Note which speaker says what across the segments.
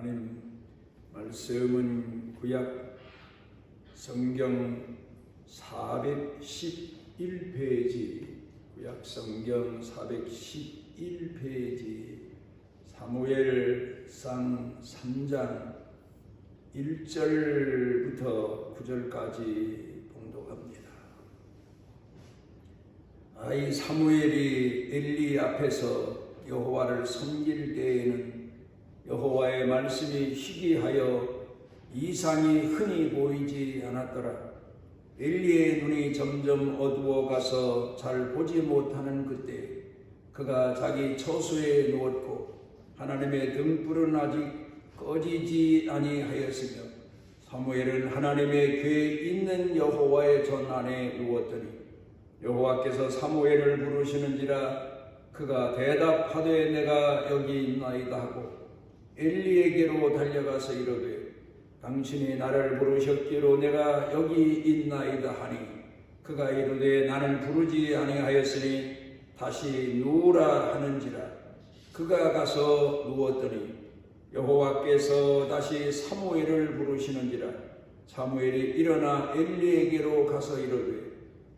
Speaker 1: 하나님 말씀은 구약 성경 411페이지, 구약 성경 411페이지 사무엘상 3장 1절부터 9절까지 봉독합니다. 이 사무엘이 엘리 앞에서 여호와를 섬길 때에는 여호와의 말씀이 희귀하여 이상이 흔히 보이지 않았더라. 엘리의 눈이 점점 어두워가서 잘 보지 못하는 그때 그가 자기 처소에 누웠고 하나님의 등불은 아직 꺼지지 아니하였으며 사무엘은 하나님의 궤 있는 여호와의 전 안에 누웠더니 여호와께서 사무엘을 부르시는지라 그가 대답하되 내가 여기 있나이다 하고 엘리에게로 달려가서 이르되 당신이 나를 부르셨기로 내가 여기 있나이다 하니 그가 이르되 나는 부르지 아니하였으니 다시 누우라 하는지라. 그가 가서 누웠더니 여호와께서 다시 사무엘을 부르시는지라. 사무엘이 일어나 엘리에게로 가서 이르되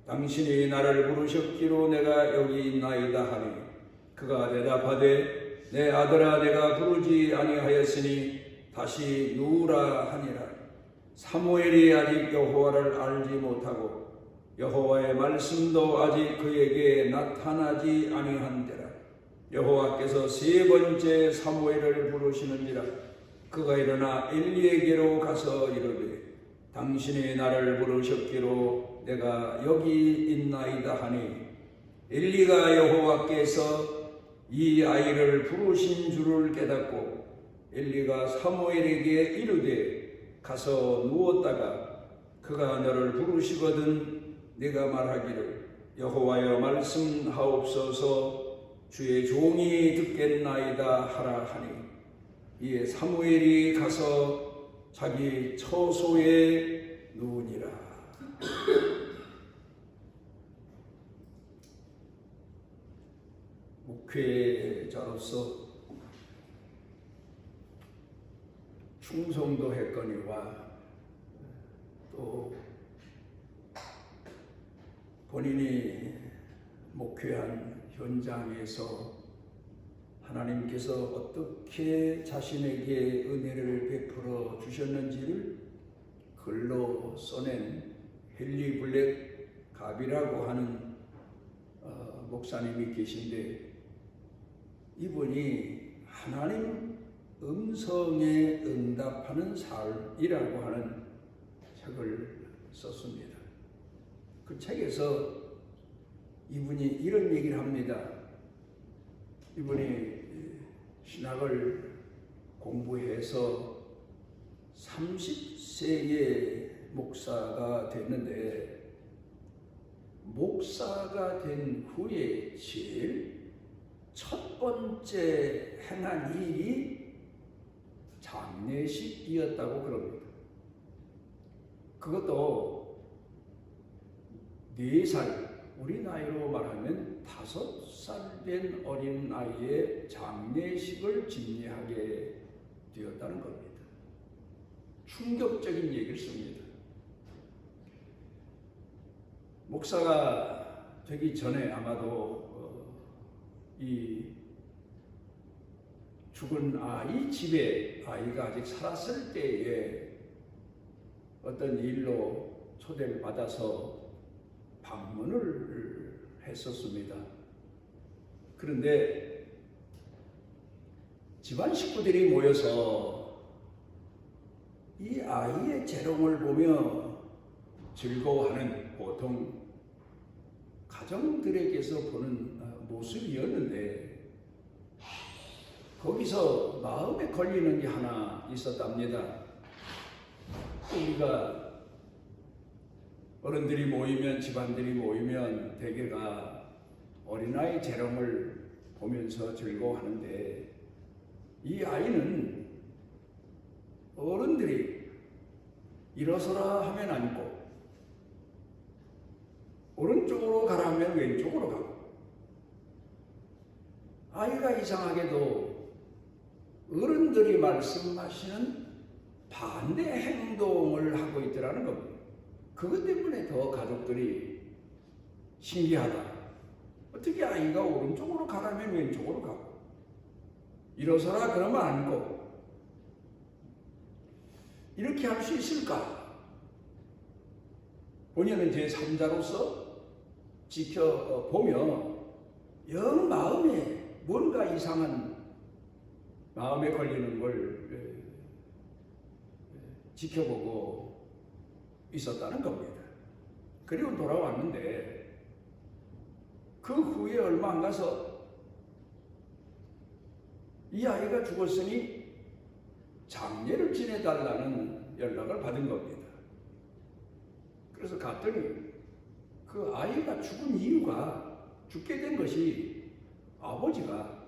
Speaker 1: 당신이 나를 부르셨기로 내가 여기 있나이다 하니 그가 대답하되 내 아들아 내가 부르지 아니하였으니 다시 누우라 하니라. 사무엘이 아직 여호와를 알지 못하고 여호와의 말씀도 아직 그에게 나타나지 아니한데라. 여호와께서 세 번째 사무엘을 부르시는지라. 그가 일어나 엘리에게로 가서 이르되 당신이 나를 부르셨기로 내가 여기 있나이다 하니 엘리가 여호와께서 이 아이를 부르신 줄을 깨닫고 엘리가 사무엘에게 이르되 가서 누웠다가 그가 너를 부르시거든 네가 말하기를 여호와여 말씀하옵소서 주의 종이 듣겠나이다 하라 하니 이에 사무엘이 가서 자기 처소에 누우니라. 목회자로서 충성도 했거니와 또 본인이 목회한 현장에서 하나님께서 어떻게 자신에게 은혜를 베풀어 주셨는지를 글로 써낸 헨리 블랙 갑이라고 하는 목사님이 계신데 이분이 하나님 음성에 응답하는 삶이라고 하는 책을 썼습니다. 그 책에서 이분이 이런 얘기를 합니다. 이분이 신학을 공부해서 30세의 목사가 됐는데 목사가 된 후에 제일 첫 번째 행한 일이 장례식이었다고 그럽니다. 그것도 4살, 우리 나이로 말하면 5살 된 어린 아이의 장례식을 집례하게 되었다는 겁니다. 충격적인 얘기를 씁니다. 목사가 되기 전에 아마도 이 죽은 아이 집에 아이가 아직 살았을 때에 어떤 일로 초대를 받아서 방문을 했었습니다. 그런데 집안 식구들이 모여서 이 아이의 재롱을 보며 즐거워하는 보통 가정들에게서 보는 모습이었는데 거기서 마음에 걸리는 게 하나 있었답니다. 우리가 어른들이 모이면, 집안들이 모이면 대개가 어린아이 재롱을 보면서 즐거워하는데 이 아이는 어른들이 일어서라 하면 앉고 오른쪽으로 가라 하면 왼쪽으로 가고 아이가 이상하게도 어른들이 말씀하시는 반대 행동을 하고 있더라는 겁니다. 그것 때문에 더 가족들이 신기하다. 어떻게 아이가 오른쪽으로 가라면 왼쪽으로 가고, 일어서라 그러면 앉고, 이렇게 할 수 있을까? 본인은 제3자로서 지켜보며 영 마음에 뭔가 이상한 마음에 걸리는 걸 지켜보고 있었다는 겁니다. 그리고 돌아왔는데 그 후에 얼마 안 가서 이 아이가 죽었으니 장례를 지내달라는 연락을 받은 겁니다. 그래서 갔더니 그 아이가 죽은 이유가, 죽게 된 것이 아버지가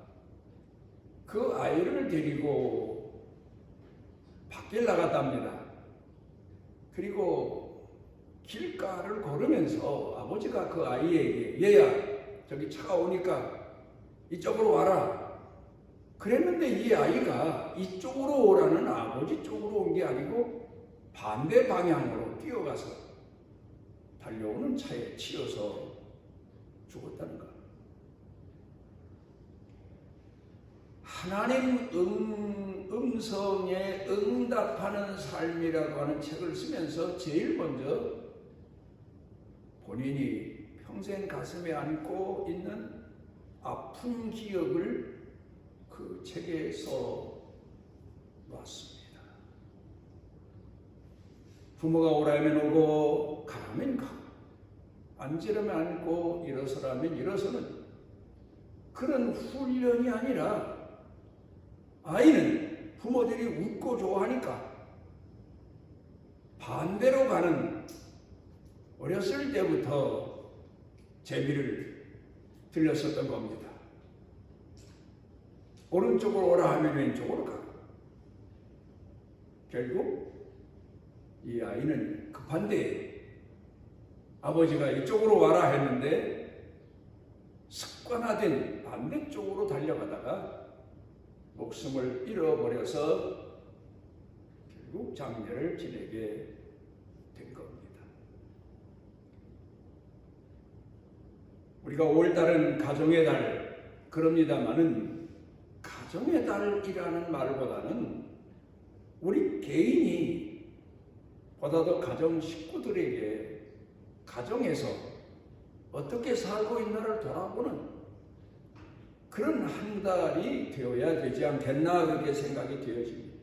Speaker 1: 그 아이를 데리고 밖에 나갔답니다. 그리고 길가를 걸으면서 아버지가 그 아이에게, 얘야 저기 차가 오니까 이쪽으로 와라. 그랬는데 이 아이가 이쪽으로 오라는 아버지 쪽으로 온 게 아니고 반대 방향으로 뛰어가서 달려오는 차에 치여서 죽었다는 것. 하나님 음성에 응답하는 삶이라고 하는 책을 쓰면서 제일 먼저 본인이 평생 가슴에 안고 있는 아픈 기억을 그 책에 써 놨습니다. 부모가 오라면 오고 가라면 가고, 앉으라면 앉고 일어서라면 일어서는 그런 훈련이 아니라, 아이는 부모들이 웃고 좋아하니까 반대로 가는, 어렸을 때부터 재미를 들렸었던 겁니다. 오른쪽으로 오라 하면 왼쪽으로 가고, 결국 이 아이는 급한데 아버지가 이쪽으로 와라 했는데 습관화된 반대쪽으로 달려가다가 목숨을 잃어버려서 결국 장례를 지내게 된 겁니다. 우리가 5월달은 가정의 달 그럽니다마는, 가정의 달이라는 말보다는 우리 개인이 보다 더 가정 식구들에게 가정에서 어떻게 살고 있나를 돌아보는 그런 한 달이 되어야 되지 않겠나, 그렇게 생각이 되어집니다.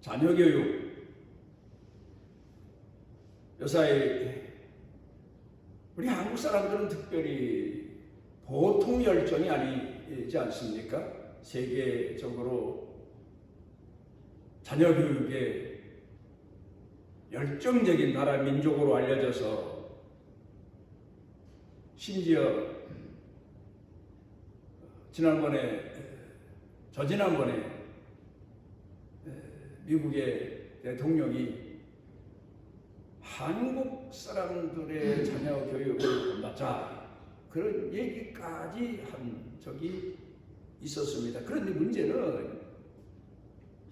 Speaker 1: 자녀교육, 요사이 우리 한국 사람들은 특별히 보통 열정이 아니지 않습니까? 세계적으로 자녀교육에 열정적인 나라 민족으로 알려져서, 심지어 저지난번에 미국의 대통령이 한국 사람들의 자녀 교육을 돕자, 그런 얘기까지 한 적이 있었습니다. 그런데 문제는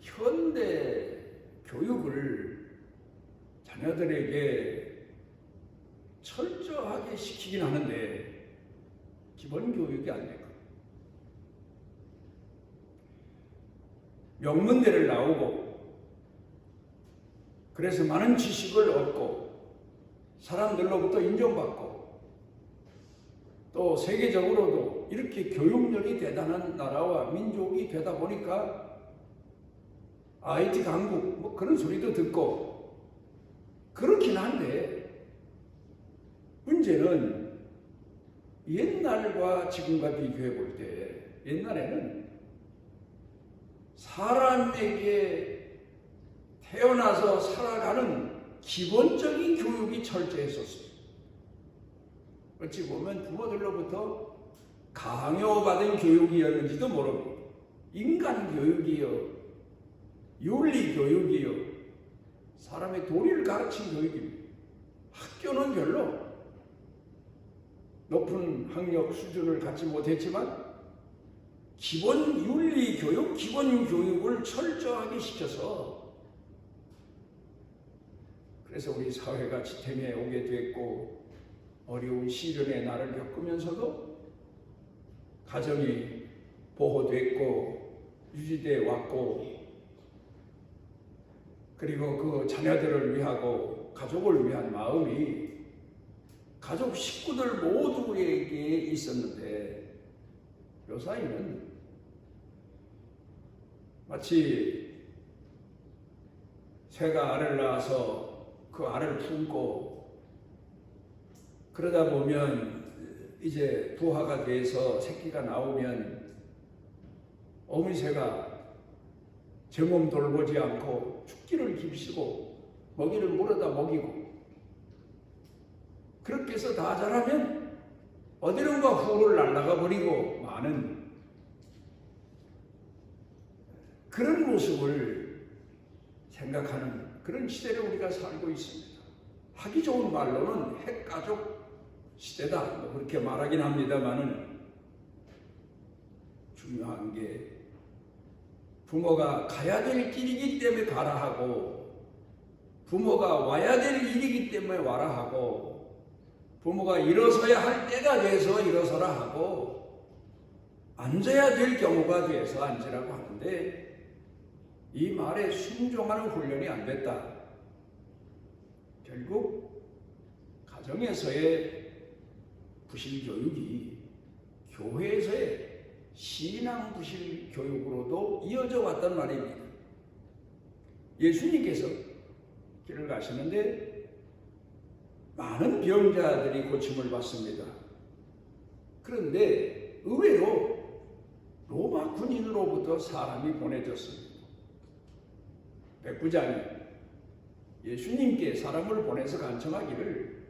Speaker 1: 현대 교육을 자녀들에게 철저하게 시키긴 하는데 기본 교육이 안 되고, 명문대를 나오고 그래서 많은 지식을 얻고 사람들로부터 인정받고 또 세계적으로도 이렇게 교육력이 대단한 나라와 민족이 되다 보니까 IT 강국 뭐 그런 소리도 듣고 그렇긴 한데, 문제는 옛날과 지금과 비교해 볼 때, 옛날에는 사람에게 태어나서 살아가는 기본적인 교육이 철저했었어요. 어찌 보면 부모들로부터 강요받은 교육이었는지도 모릅니다. 인간 교육이요, 윤리 교육이요, 사람의 도리를 가르친 교육입니다. 학교는 별로 높은 학력 수준을 갖지 못했지만 기본 윤리 교육, 기본 교육을 철저하게 시켜서 그래서 우리 사회가 지탱해 오게 됐고 어려운 시련의 날을 겪으면서도 가정이 보호됐고 유지돼 왔고 그리고 그 자녀들을 위하고 가족을 위한 마음이 가족 식구들 모두에게 있었는데 요사이는 마치 새가 알을 낳아서 그 알을 품고 그러다 보면 이제 부화가 돼서 새끼가 나오면 어머니 새가 제 몸 돌보지 않고 죽기를 깁시고 먹이를 물어다 먹이고 그렇게 해서 다 자라면 어디론가 후를 날아가 버리고 많은 그런 모습을 생각하는 그런 시대를 우리가 살고 있습니다. 하기 좋은 말로는 핵가족 시대다 뭐 그렇게 말하긴 합니다만은 중요한 게 부모가 가야 될 길이기 때문에 가라 하고 부모가 와야 될 일이기 때문에 와라 하고 부모가 일어서야 할 때가 돼서 일어서라 하고 앉아야 될 경우가 돼서 앉으라고 하는데 이 말에 순종하는 훈련이 안 됐다. 결국 가정에서의 부실 교육이 교회에서의 신앙 부실 교육으로도 이어져 왔단 말입니다. 예수님께서 길을 가시는데 많은 병자들이 고침을 받습니다. 그런데 의외로 로마 군인으로부터 사람이 보내졌습니다. 백부장이 예수님께 사람을 보내서 간청하기를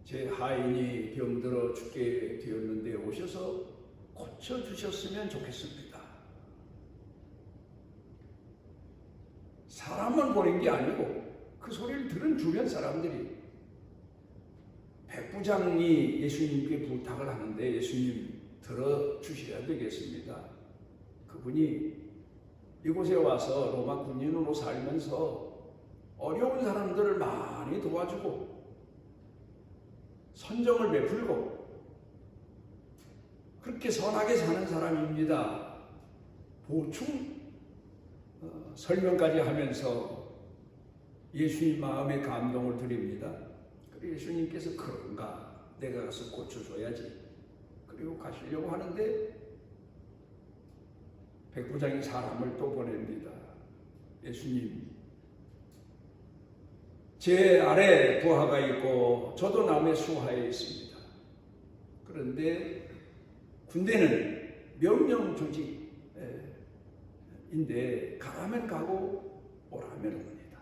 Speaker 1: 제 하인이 병들어 죽게 되었는데 오셔서 고쳐주셨으면 좋겠습니다. 사람만 보낸 게 아니고 그 소리를 들은 주변 사람들이 백부장이 예수님께 부탁을 하는데 예수님 들어주셔야 되겠습니다. 그분이 이곳에 와서 로마 군인으로 살면서 어려운 사람들을 많이 도와주고 선정을 베풀고 그렇게 선하게 사는 사람입니다. 보충 설명까지 하면서 예수님 마음에 감동을 드립니다. 그리고 예수님께서 그런가 내가 가서 고쳐줘야지 그리고 가시려고 하는데 백부장이 사람을 또 보냅니다. 예수님 제 아래 부하가 있고 저도 남의 수하에 있습니다. 그런데 군대는 명령 조직인데 가라면 가고 오라면 옵니다.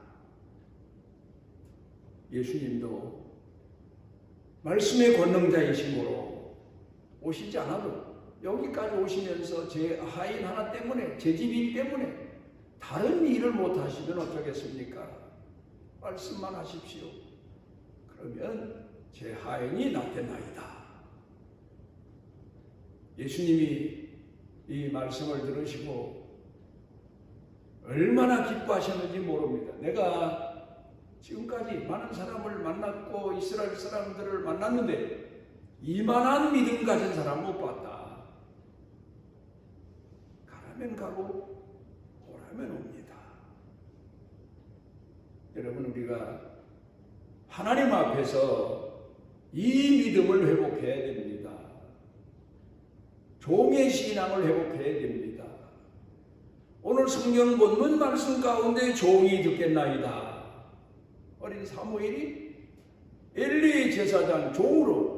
Speaker 1: 예수님도 말씀의 권능자이심으로 오시지 않아도 여기까지 오시면서 제 하인 하나 때문에 제 집인 때문에 다른 일을 못 하시면 어쩌겠습니까? 말씀만 하십시오. 그러면 제 하인이 낫겠나이다. 예수님이 이 말씀을 들으시고 얼마나 기뻐하셨는지 모릅니다. 내가 지금까지 많은 사람을 만났고 이스라엘 사람들을 만났는데 이만한 믿음 가진 사람 못 봤다. 가라면 가고 오라면 옵니다. 여러분 우리가 하나님 앞에서 이 믿음을 회복해야 됩니다. 종의 신앙을 회복해야 됩니다. 오늘 성경 본문 말씀 가운데 종이 듣겠나이다. 어린 사무엘이 엘리 제사장 종으로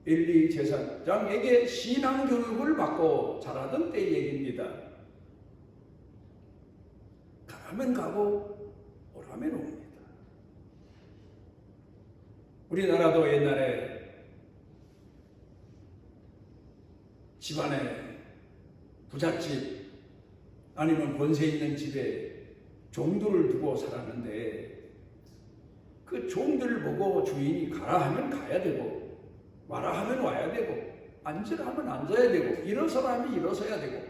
Speaker 1: 엘리 제사장에게 신앙 교육을 받고 자라던 때 얘기입니다. 가라면 가고 오라면 옵니다. 우리나라도 옛날에 집안에 부잣집 아니면 권세 있는 집에 종들을 두고 살았는데 그 종들을 보고 주인이 가라 하면 가야 되고 와라 하면 와야 되고 앉으라 하면 앉아야 되고 일어서라 하면 일어서야 되고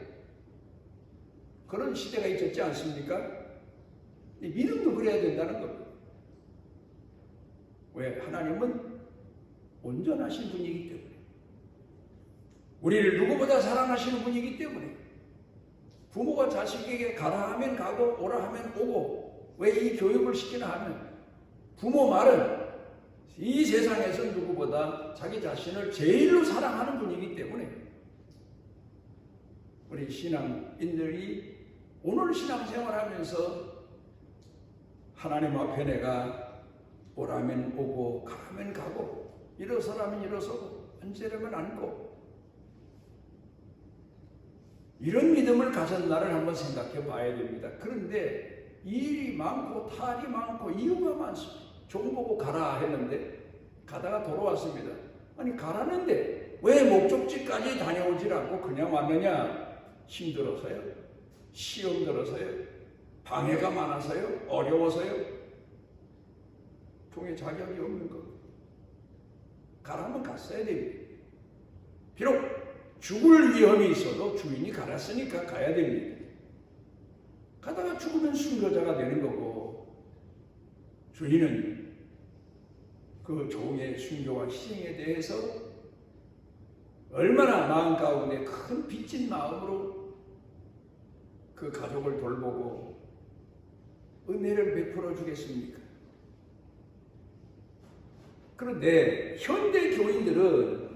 Speaker 1: 그런 시대가 있었지 않습니까? 믿음도 그래야 된다는 겁니다. 왜? 하나님은 온전하신 분이기 때문에 우리를 누구보다 사랑하시는 분이기 때문에 부모가 자식에게 가라 하면 가고 오라 하면 오고 왜 이 교육을 시키나 하면 부모 말은 이 세상에서 누구보다 자기 자신을 제일로 사랑하는 분이기 때문에 우리 신앙인들이 오늘 신앙생활하면서 하나님 앞에 내가 오라면 오고 가라면 가고 일어서라면 일어서고 앉으라면 앉고 이런 믿음을 가졌나를 한번 생각해 봐야 됩니다. 그런데 일이 많고 탈이 많고 이유가 많습니다. 종 보고 가라 했는데 가다가 돌아왔습니다. 아니 가라는데 왜 목적지까지 다녀오질 않고 그냥 왔느냐? 힘들어서요? 시험 들어서요? 방해가 많아서요? 어려워서요? 종의 자격이 없는 거. 가라면 갔어야 됩니다. 비록 죽을 위험이 있어도 주인이 가랐으니까 가야 됩니다. 가다가 죽으면 순교자가 되는 거고 주인은 그 종의 순교와 희생에 대해서 얼마나 마음 가운데 큰 빚진 마음으로 그 가족을 돌보고 은혜를 베풀어 주겠습니까? 그런데 현대 교인들은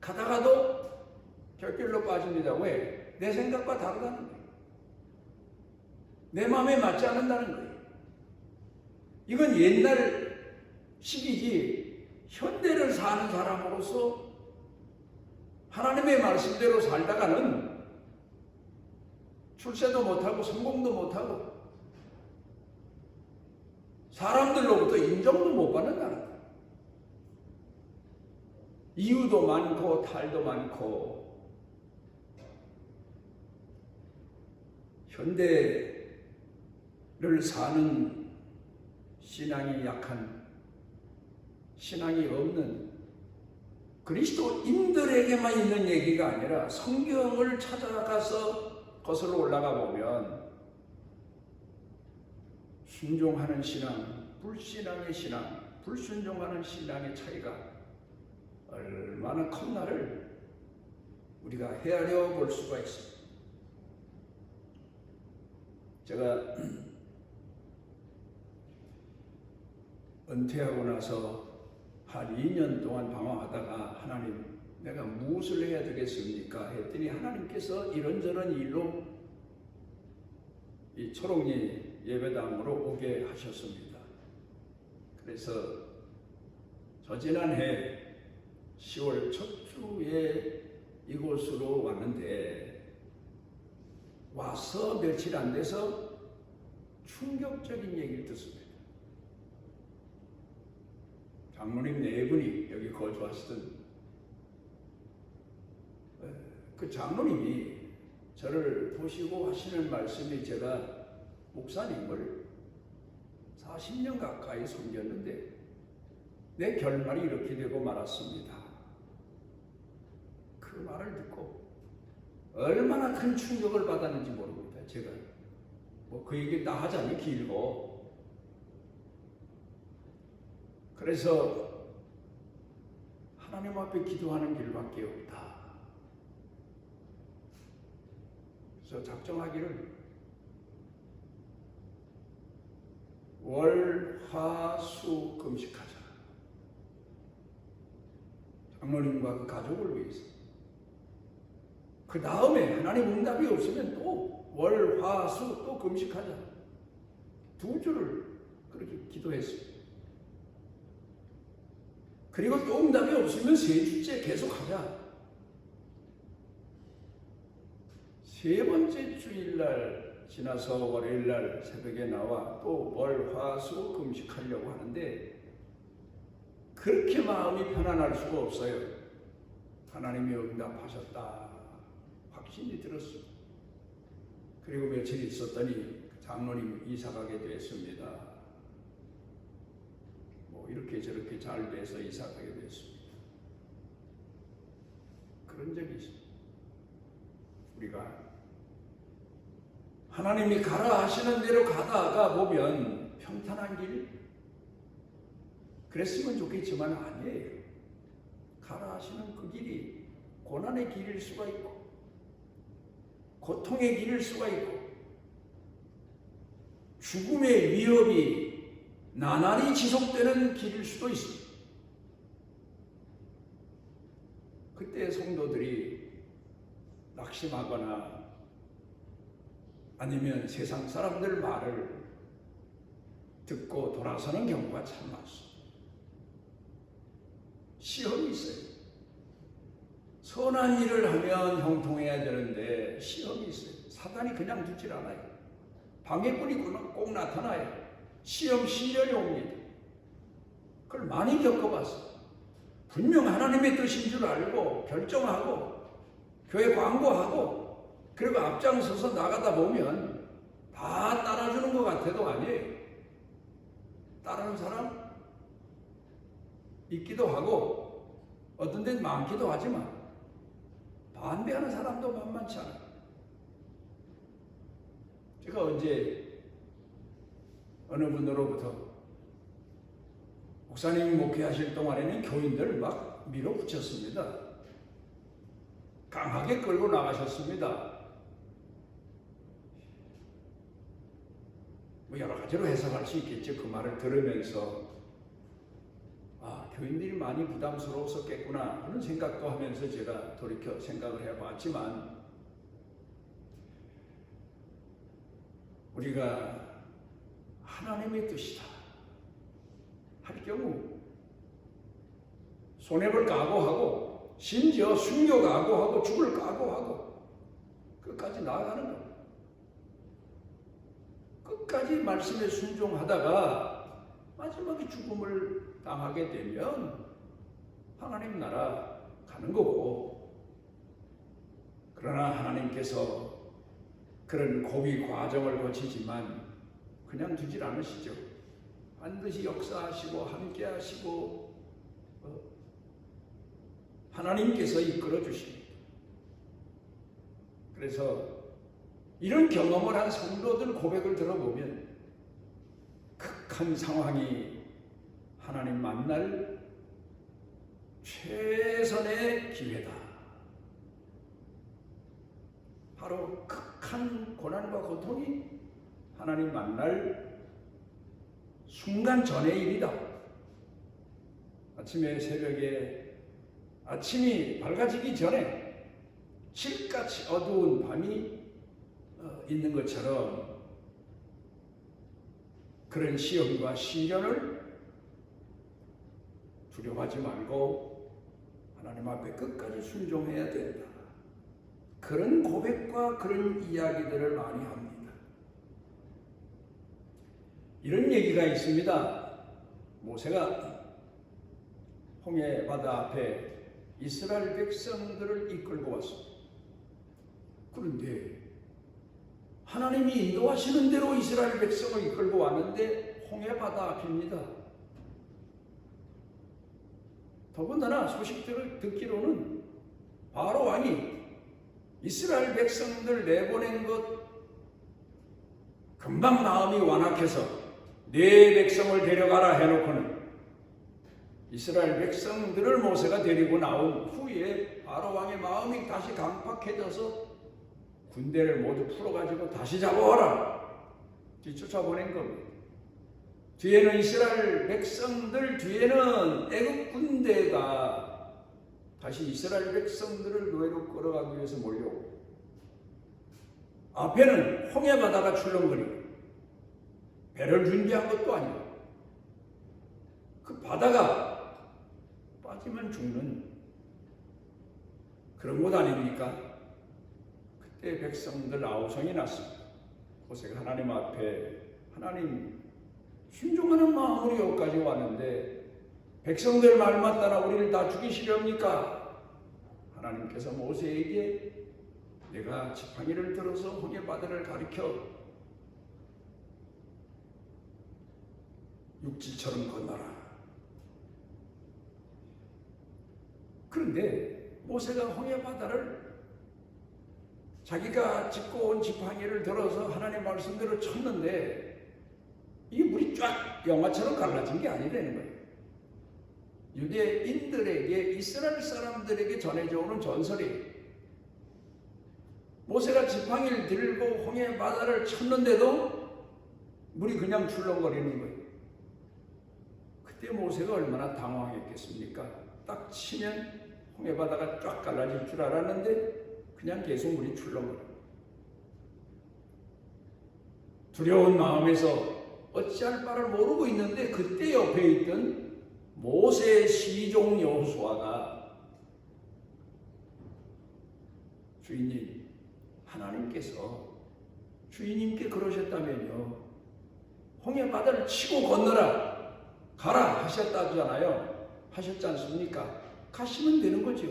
Speaker 1: 가다가도 결길로 빠집니다. 왜? 내 생각과 다르다는 거예요. 내 마음에 맞지 않는다는 거예요. 이건 옛날 시기지 현대를 사는 사람으로서 하나님의 말씀대로 살다가는 출세도 못하고 성공도 못하고 사람들로부터 인정도 못 받는다는 거예요. 이유도 많고 탈도 많고 현대를 사는 신앙이 약한 신앙이 없는 그리스도인들에게만 있는 얘기가 아니라 성경을 찾아가서 거슬러 올라가 보면 순종하는 신앙, 불신앙의 신앙, 불순종하는 신앙의 차이가 얼마나 컸나를 우리가 헤아려 볼 수가 있습니다. 제가 은퇴하고 나서 한 2년 동안 방황하다가 하나님 내가 무엇을 해야 되겠습니까? 했더니 하나님께서 이런저런 일로 이 초롱리 예배당으로 오게 하셨습니다. 그래서 저 지난해 10월 첫 주에 이곳으로 왔는데 와서 며칠 안 돼서 충격적인 얘기를 듣습니다. 장로님 4분이 여기 거주하시던 그 장로님이 저를 보시고 하시는 말씀이 제가 목사님을 40년 가까이 섬겼는데 내 결말이 이렇게 되고 말았습니다. 그 말을 듣고 얼마나 큰 충격을 받았는지 모릅니다. 제가 뭐 그 얘기 다 하자니 길고 그래서 하나님 앞에 기도하는 길밖에 없다. 그래서 작정하기를 월, 화, 수 금식하자. 장로님과 그 가족을 위해서. 그 다음에 하나님 응답이 없으면 또 월, 화, 수 또 금식하자. 2주를 그렇게 기도했습니다. 그리고 또 응답이 없으면 3주째 계속하자. 3번째 주일날 지나서 월요일날 새벽에 나와 또 월, 화, 수 금식하려고 하는데 그렇게 마음이 편안할 수가 없어요. 하나님이 응답하셨다. 확신이 들었습니다. 그리고 며칠 있었더니 장로님 이사가게 됐습니다. 뭐 이렇게 저렇게 잘 돼서 이사가게 됐습니다. 그런 적이 있습니다. 우리가 하나님이 가라 하시는 대로 가다가 보면 평탄한 길, 그랬으면 좋겠지만 아니에요. 가라 하시는 그 길이 고난의 길일 수가 있고 고통의 길일 수가 있고 죽음의 위협이 나날이 지속되는 길일 수도 있습니다. 그때 성도들이 낙심하거나 아니면 세상 사람들 말을 듣고 돌아서는 경우가 참 많습니다. 시험이 있어요. 선한 일을 하면 형통해야 되는데 시험이 있어요. 사단이 그냥 두질 않아요. 방해꾼이 꼭 나타나요. 시험 시련이 옵니다. 그걸 많이 겪어봤어요. 분명 하나님의 뜻인 줄 알고 결정하고 교회 광고하고 그리고 앞장서서 나가다 보면 다 따라주는 것 같아도 아니에요. 따르는 사람 있기도 하고 어떤 데는 많기도 하지만 반대하는 사람도 만만치 않아요. 제가 언제 어느 분으로부터 목사님이 목회하실 동안에는 교인들을 막 밀어붙였습니다. 강하게 끌고 나가셨습니다. 뭐 여러 가지로 해석할 수 있겠죠. 그 말을 들으면서 교인들이 많이 부담스러웠었겠구나 하는 생각도 하면서 제가 돌이켜 생각을 해봤지만 우리가 하나님의 뜻이다 할 경우 손해볼 각오하고 심지어 순교 각오하고 죽을 각오하고 끝까지 나아가는 겁니다. 끝까지 말씀에 순종하다가 마지막에 죽음을 당하게 되면 하나님 나라 가는 거고, 그러나 하나님께서 그런 고비 과정을 거치지만 그냥 두질 않으시죠. 반드시 역사하시고 함께 하시고 하나님께서 이끌어 주십니다. 그래서 이런 경험을 한 성도들 고백을 들어보면 극한 상황이 하나님 만날 최선의 기회다. 바로 극한 고난과 고통이 하나님 만날 순간 전의 일이다. 아침에 새벽에 아침이 밝아지기 전에 칠같이 어두운 밤이 있는 것처럼 그런 시험과 시련을 두려워하지 말고 하나님 앞에 끝까지 순종해야 된다. 그런 고백과 그런 이야기들을 많이 합니다. 이런 얘기가 있습니다. 모세가 홍해 바다 앞에 이스라엘 백성들을 이끌고 왔습니다. 그런데 하나님이 인도하시는 대로 이스라엘 백성을 이끌고 왔는데 홍해 바다 앞입니다. 더군다나 소식들을 듣기로는 바로 왕이 이스라엘 백성들 내보낸 것 금방 마음이 완악해서 네 백성을 데려가라 해놓고는 이스라엘 백성들을 모세가 데리고 나온 후에 바로 왕의 마음이 다시 강팍해져서 군대를 모두 풀어가지고 다시 잡아와라 뒤쫓아보낸 겁니다. 뒤에는 이스라엘 백성들 뒤에는 애국 군대가 다시 이스라엘 백성들을 노예로 끌어가기 위해서 몰려오고 앞에는 홍해 바다가 출렁거리고 배를 준비한 것도 아니고 그 바다가 빠지면 죽는 그런 곳 아닙니까? 그때 백성들 아우성이 났습니다. 모세가 하나님 앞에 하나님 순종하는 마음으로 여기까지 왔는데 백성들 말만 따라 우리를 다 죽이시렵니까? 하나님께서 모세에게 내가 지팡이를 들어서 홍해 바다를 가리켜 육지처럼 건너라. 그런데 모세가 홍해 바다를 자기가 짚고 온 지팡이를 들어서 하나님 말씀대로 쳤는데 이 물이 쫙 영화처럼 갈라진 게 아니라는 거예요. 유대인들에게, 이스라엘 사람들에게 전해져 오는 전설이, 모세가 지팡이를 들고 홍해 바다를 쳤는데도 물이 그냥 출렁거리는 거예요. 그때 모세가 얼마나 당황했겠습니까? 딱 치면 홍해 바다가 쫙 갈라질 줄 알았는데 그냥 계속 물이 출렁거려요. 두려운 마음에서 어찌할 바를 모르고 있는데 그때 옆에 있던 모세의 시종 여호수아가, 주인님, 하나님께서 주인님께 그러셨다면요, 홍해 바다를 치고 건너라, 가라 하셨다잖아요. 하셨지 않습니까? 가시면 되는 거죠.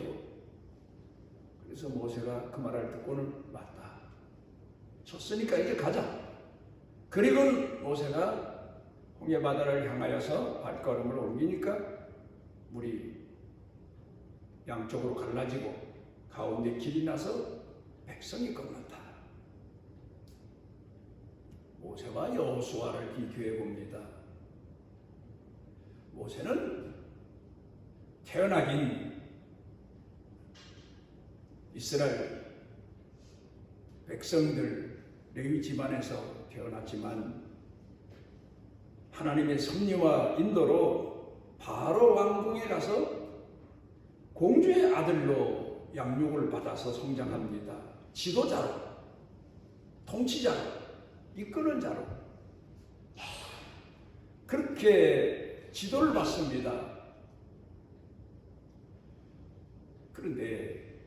Speaker 1: 그래서 모세가 그 말을 듣고는, 맞다, 쳤으니까 이제 가자. 그리고 모세가 홍해 바다를 향하여서 발걸음을 옮기니까 물이 양쪽으로 갈라지고 가운데 길이 나서 백성이 건넜다. 모세와 여호수아를 비교해 봅니다. 모세는 태어나긴 이스라엘 백성들 레위 집안에서 태어났지만 하나님의 섭리와 인도로 바로 왕궁에 가서 공주의 아들로 양육을 받아서 성장합니다. 지도자로, 통치자로, 이끄는 자로 그렇게 지도를 받습니다. 그런데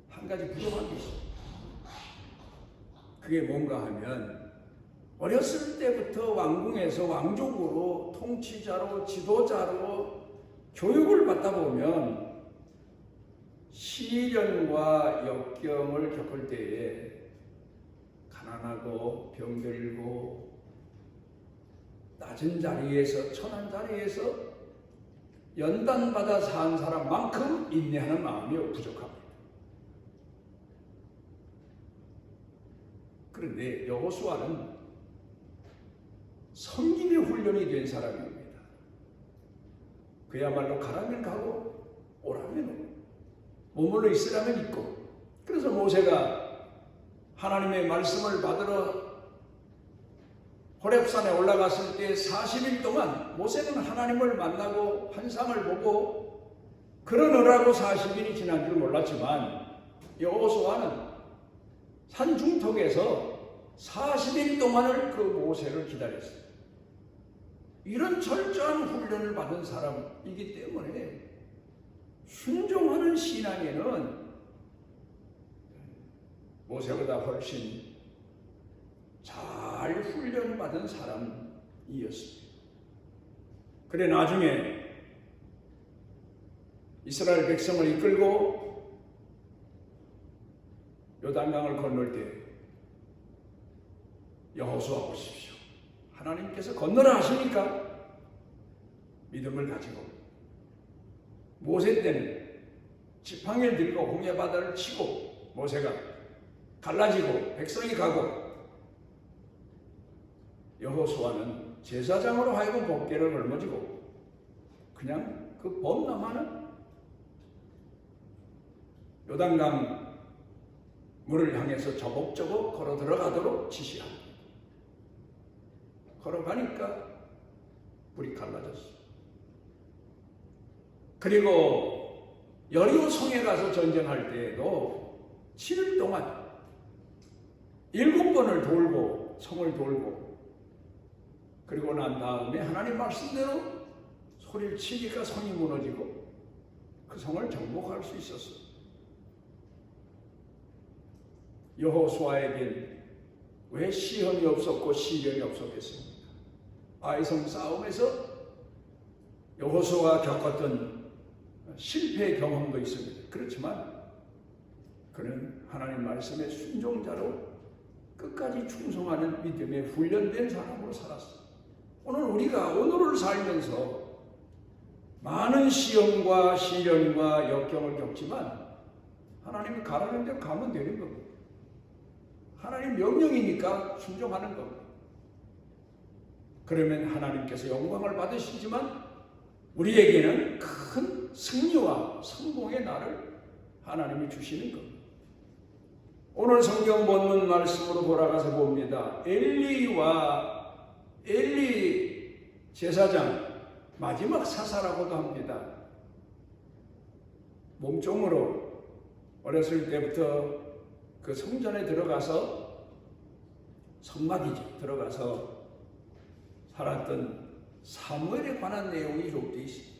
Speaker 1: 한 가지 부족한 게 있습니다. 그게 뭔가 하면, 어렸을 때부터 왕궁에서 왕족으로, 통치자로, 지도자로 교육을 받다 보면 시련과 역경을 겪을 때에 가난하고 병들고 낮은 자리에서, 천한 자리에서 연단받아 산 사람만큼 인내하는 마음이 부족합니다. 그런데 여호수아는 섬김의 훈련이 된 사람입니다. 그야말로 가라면 가고 오라면 오고, 머물러 있으라면 있고. 그래서 모세가 하나님의 말씀을 받으러 호렙산에 올라갔을 때 40일 동안 모세는 하나님을 만나고 환상을 보고 그러느라고 40일이 지난 줄 몰랐지만, 여호수아는 산 중턱에서 40일 동안을 그 모세를 기다렸어요. 이런 철저한 훈련을 받은 사람이기 때문에 순종하는 신앙에는 모세보다 훨씬 잘 훈련받은 사람이었습니다. 그래 나중에 이스라엘 백성을 이끌고 요단강을 건널 때, 여호수아 보십시오, 하나님께서 건너라 하시니까 믿음을 가지고, 모세 때는 지팡이를 들고 홍해 바다를 치고 모세가 갈라지고 백성이 가고, 여호수아는 제사장으로 하여금 법궤를 걸머지고 그냥 그 범람하는 요단강 물을 향해서 저벅저벅 걸어 들어가도록 지시합니다. 걸어가니까 물이 갈라졌어요. 그리고 여리고 성에 가서 전쟁할 때에도 7일 동안 7번을 돌고, 성을 돌고, 그리고 난 다음에 하나님 말씀대로 소리를 치니까 성이 무너지고 그 성을 정복할 수 있었어요. 여호수아에겐 왜 시험이 없었고 시련이 없었겠습니까? 아이성 싸움에서 여호수아가 겪었던 실패의 경험도 있습니다. 그렇지만 그는 하나님 말씀의 순종자로 끝까지 충성하는 믿음에 훈련된 사람으로 살았어요. 오늘 우리가 오늘을 살면서 많은 시험과 시련과 역경을 겪지만 하나님이 가라는 대로 가면 되는 겁니다. 하나님 명령이니까 순종하는 겁니다. 그러면 하나님께서 영광을 받으시지만 우리에게는 큰 승리와 성공의 날을 하나님이 주시는 겁니다. 오늘 성경 본문 말씀으로 돌아가서 봅니다. 엘리 제사장 마지막 사사라고도 합니다. 몸종으로 어렸을 때부터 그 성전에 들어가서 성막이죠. 들어가서 살았던 사무엘에 관한 내용이 기록되어 있습니다.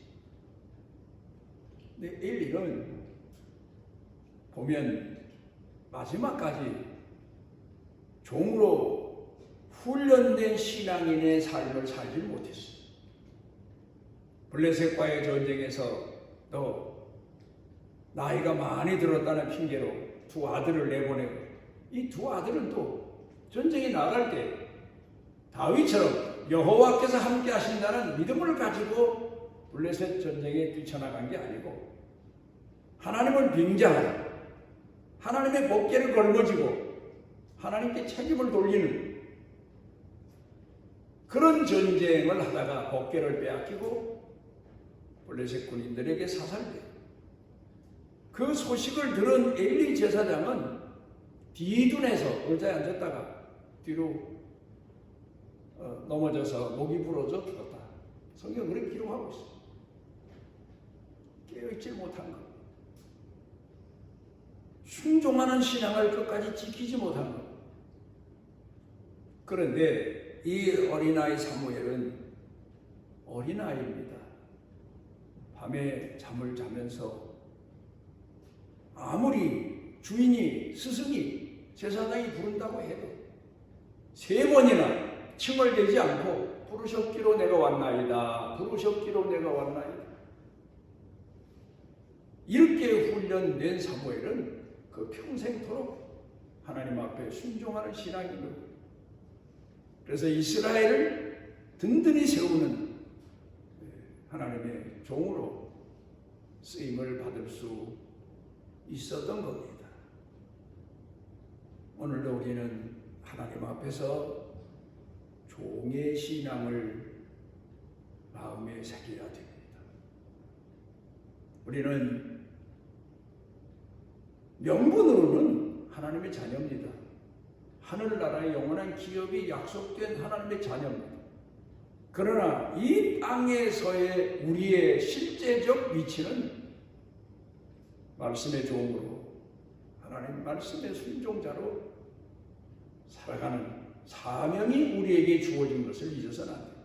Speaker 1: 근데 엘리는 보면 마지막까지 종으로 훈련된 신앙인의 삶을 살지 못했어요. 블레셋과의 전쟁에서 또 나이가 많이 들었다는 핑계로 두 아들을 내보내고 이 두 아들은 또 전쟁에 나갈 때 다윗처럼 여호와께서 함께 하신다는 믿음을 가지고 블레셋 전쟁에 뛰쳐나간 게 아니고 하나님을 빙자하여 하나님의 법궤를 걸머쥐고 하나님께 책임을 돌리는 그런 전쟁을 하다가 법궤를 빼앗기고 블레셋 군인들에게 사살돼요. 그 소식을 들은 엘리 제사장은 뒤둔해서 의자에 앉았다가 뒤로 넘어져서 목이 부러져 죽었다. 성경 그렇게 기록하고 있어요. 깨어있지 못한 것. 순종하는 신앙을 끝까지 지키지 못한 것. 그런데 이 어린아이 사무엘은 어린아이입니다. 밤에 잠을 자면서 아무리 주인이 스승이 제사장이 부른다고 해도 3번이나 칭얼대지 않고 부르셨기로 내가 왔나이다. 부르셨기로 내가 왔나이다. 이렇게 훈련된 사무엘은 그 평생토록 하나님 앞에 순종하는 신앙인 겁니다. 그래서 이스라엘을 든든히 세우는 하나님의 종으로 쓰임을 받을 수 있었던 겁니다. 오늘도 우리는 하나님 앞에서 종의 신앙을 마음에 새겨야 됩니다. 우리는 명분으로는 하나님의 자녀입니다. 하늘나라의 영원한 기업이 약속된 하나님의 자녀입니다. 그러나 이 땅에서의 우리의 실제적 위치는 말씀의 종으로 하나님 말씀의 순종자로 살아가는 사명이 우리에게 주어진 것을 잊어서는 안 됩니다.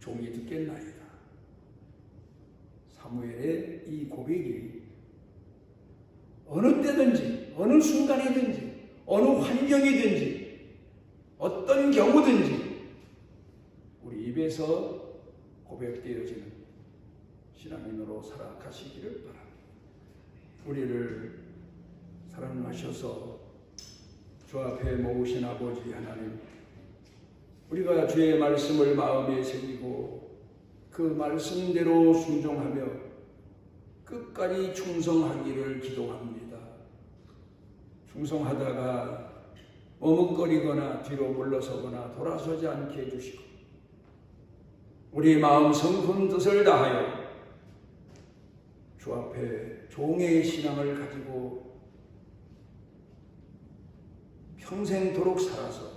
Speaker 1: 종이 듣겠나이다. 사무엘의 이 고백이 어느 때든지 어느 순간이든지 어느 환경이든지 어떤 경우든지 우리 입에서 고백되어지는 신앙인으로 살아가시기를 바랍니다. 우리를 사랑하셔서 주 앞에 모으신 아버지 하나님, 우리가 주의 말씀을 마음에 새기고 그 말씀대로 순종하며 끝까지 충성하기를 기도합니다. 충성하다가 머뭇거리거나 뒤로 물러서거나 돌아서지 않게 해주시고 우리 마음 성품 뜻을 다하여 주 앞에 종의 신앙을 가지고 평생도록 살아서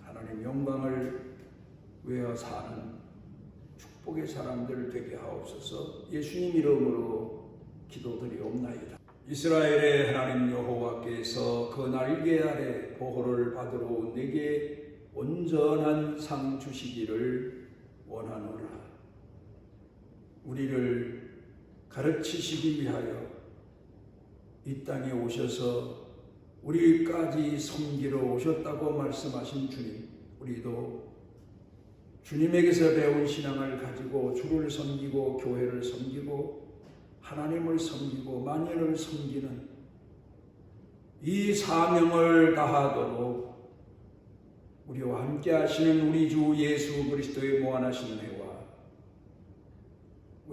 Speaker 1: 하나님 영광을 외워 사는 축복의 사람들 되게 하옵소서. 예수님 이름으로 기도드리옵나이다. 이스라엘의 하나님 여호와께서 그 날개 아래 보호를 받으러 온 내게 온전한 상 주시기를 원하노라. 우리를 가르치시기 위하여 이 땅에 오셔서 우리까지 섬기러 오셨다고 말씀하신 주님, 우리도 주님에게서 배운 신앙을 가지고 주를 섬기고 교회를 섬기고 하나님을 섬기고 만연을 섬기는 이 사명을 다하도록 우리와 함께 하시는 우리 주 예수 그리스도의 무한하신 은혜와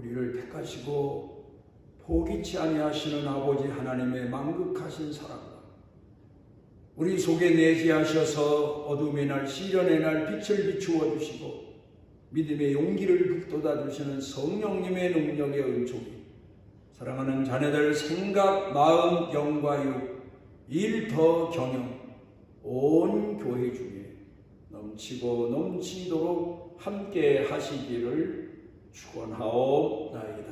Speaker 1: 우리를 택하시고 포기치 아니하시는 아버지 하나님의 만극하신 사랑과 우리 속에 내재하셔서 어둠의 날 시련의 날 빛을 비추어 주시고 믿음의 용기를 북돋아 주시는 성령님의 능력의 은총이 사랑하는 자녀들 생각, 마음, 영과 육, 일 더 경영 온 교회 중에 넘치고 넘치도록 함께 하시기를 축원하옵나이다.